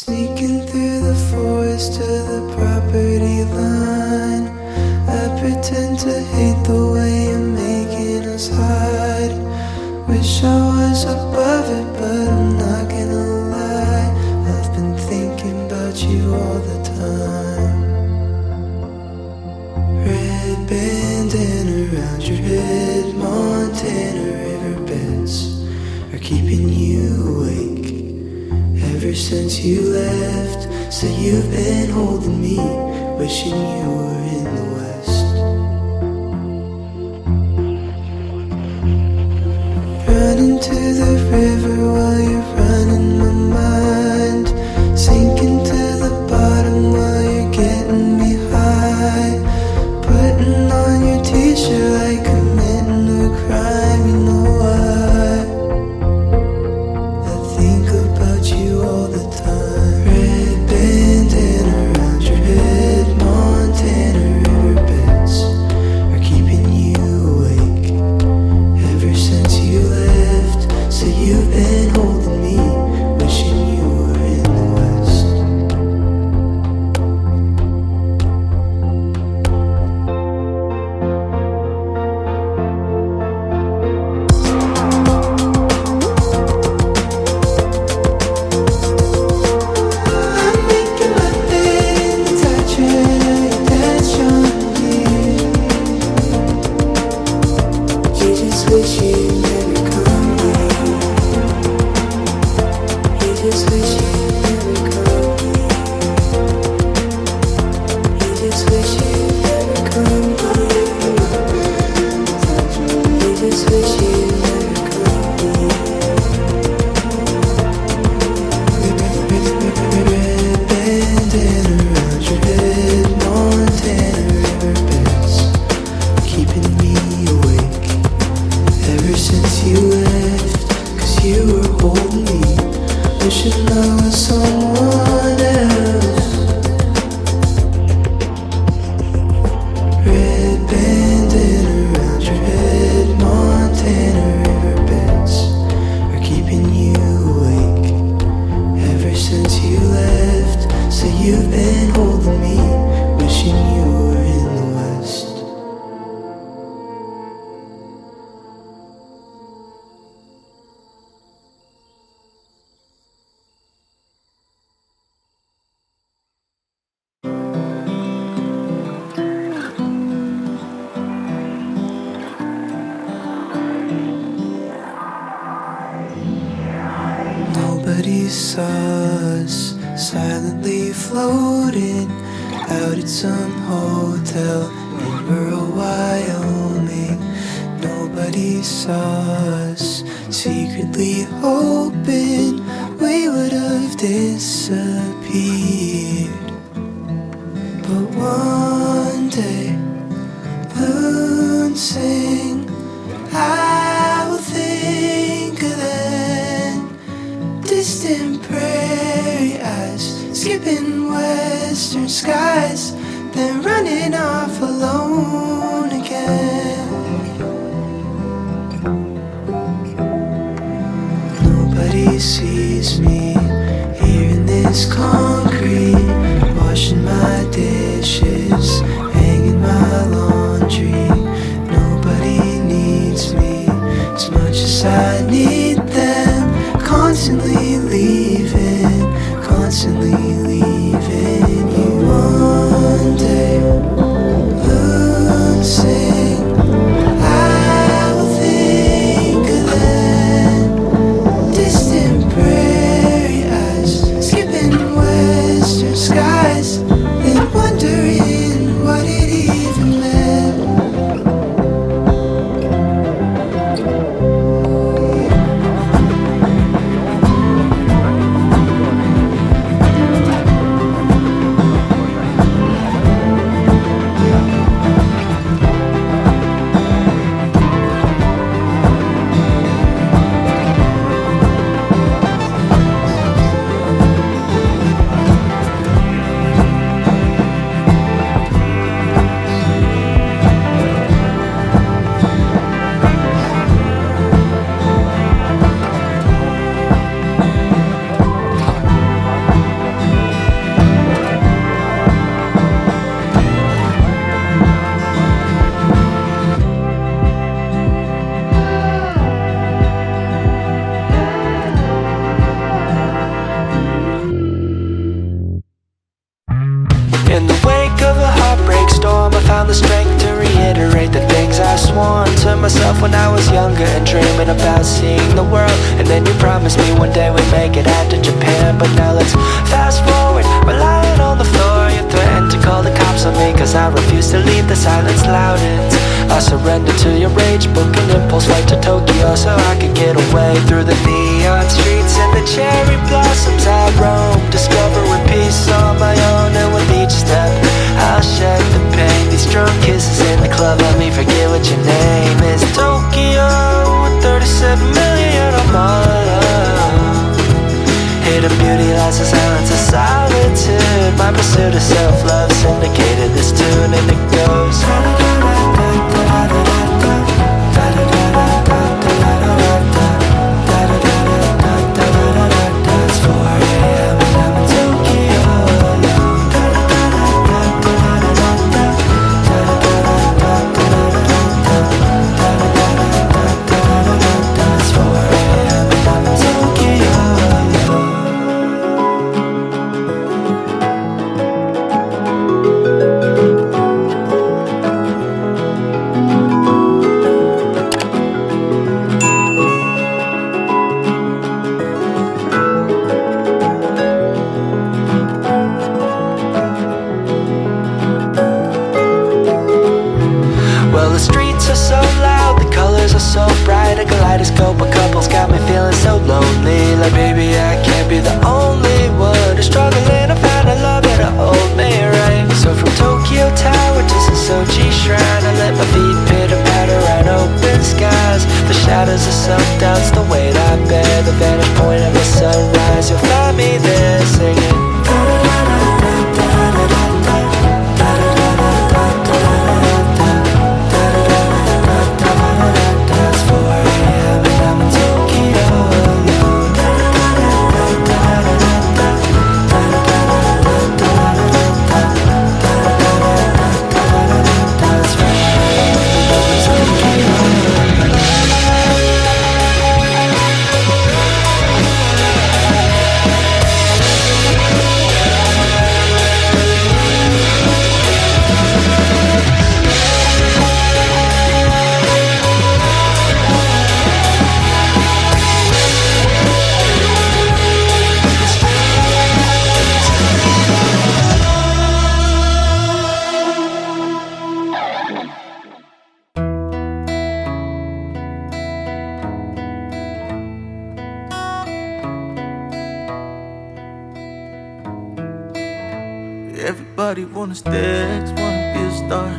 Sneaking through the forest to the property line. I pretend to hate the way you're making us hide. Wish I was above it, but I'm not gonna lie. I've been thinking about you all the time. Red bandana around your head, Montana riverbeds are keeping you awake ever since you left. So you've been holding me, wishing you were in the West. Running to the river while you're running my mind. Sinking to the bottom while you're getting me high. Putting on your t-shirt like committing a crime, you know why? I think about you all the time. Red bandana around your head, Montana riverbeds are keeping you awake ever since you left. So you've been holding me, wishing you were in the West. I'm making my bed and touching your touch on me. You just wish you never come here. You just wish you never come here. You just wish you never come here. You just wish you never come here. Red bandana around your head, Montana riverbeds keeping me awake ever since you left. 'Cause you were holding me, wishing I was someone else. Red bandana around your head, Montana riverbeds are keeping you awake ever since you left. So you've been holding me, wishing you were in the West. Nobody saw us silently floating out at some hotel in rural Wyoming. Nobody saw us secretly hoping we would have disappeared. But one day, moon sing, I will think of then. Distant prairie eyes, skipping western skies, then running off alone again. Nobody sees me here in this concrete, washing my dishes, hanging my laundry. Nobody needs me as much as I need them. Constantly leaving, constantly leaving you. One day, moon sing, I will think of then. Distant prairie eyes, skipping western skies, and wondering what it even meant. dreaming about seeing the world. And then you promised me one day we'd make it out to Japan. But now let's fast forward, we're lying on the floor. You threatened to call the cops on me, cause I refuse to leave the silence loud. I surrender to your rage, book an impulse flight to Tokyo so I could get away through the neon streets and the cherry blossoms. I roam, discovering peace on my own, and with each step I'll shed the pain. These drunk kisses in the club let me forget what your name is. Tokyo, with 37 million, I'm all alone. Hidden beauty lies in silence of solitude. My pursuit of self-love syndicated this tune, and it goes self-doubt's the weight I bear. The vantage point of the sunrise, you'll find me there singing. It's 4 AM and I'm in Tokyo alone. Everybody wanna stage, wanna be a star,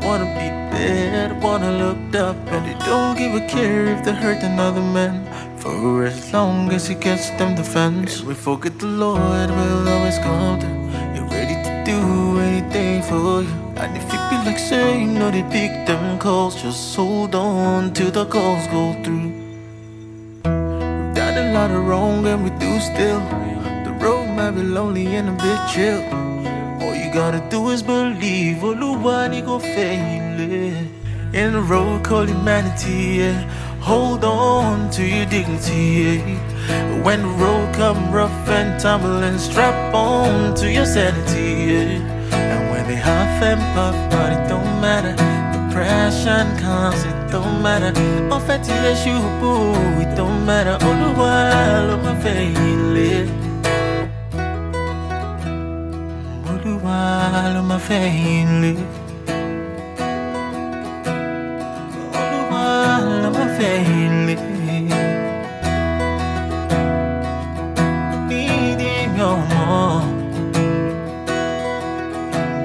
wanna be there, wanna look up, and they don't give a care if they hurt another man, for as long as it gets them the fence. And we forget the Lord will always come through. You're ready to do anything for you, and if you feel like saying no, they pick them calls. Just hold on till the calls go through. We've done a lot of wrong and we do still. The road might be lonely and a bit chill. Gotta do is believe, Oluwani go fail it. In the road called humanity, yeah. Hold on to your dignity, yeah. When the road come rough and tumbling, strap on to your sanity, yeah. And when they huff and puff, but it don't matter. Depression comes, it don't matter. Offense is you, boo, it don't matter. Oluwani my fail it. All of my family, all of my family, need him no more.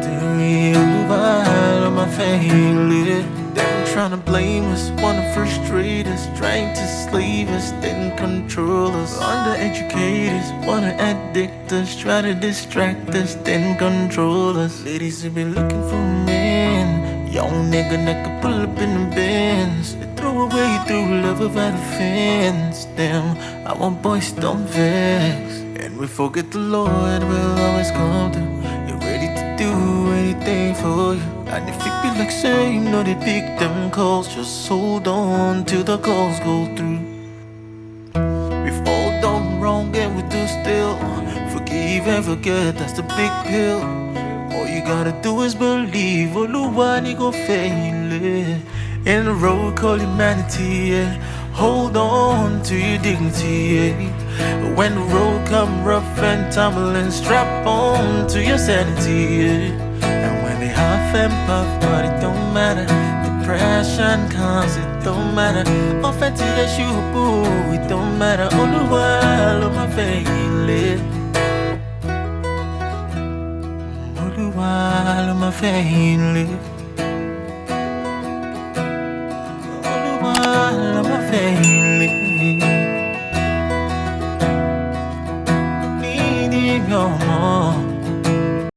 The real all of my family. Them trying to blame us, wanna frustrate us, trying to slave us, then control us. Undereducators wanna addict us, try to distract us, then control us. Ladies who been looking for men, young nigga that could pull up in the Benz. They throw away through love without offense. Damn, I want boys don't vex. And we forget the Lord will always come through. You're ready to do anything for you, and if it be like saying no, they pick them calls. Just hold on till the calls go through. We've all done wrong and we do still. Forgive and forget, that's the big pill. All you gotta do is believe, Oluwani go fail it. In the road called humanity, yeah. Hold on to your dignity, yeah. When the road come rough and tumbling, strap on to your sanity, yeah. And when they huff and puff, but it don't matter. Depression comes, it don't matter. Offend to your shoe, boo, it don't matter. All the while, on my face, all the while, on my face, all the while, on my face. Needing your more.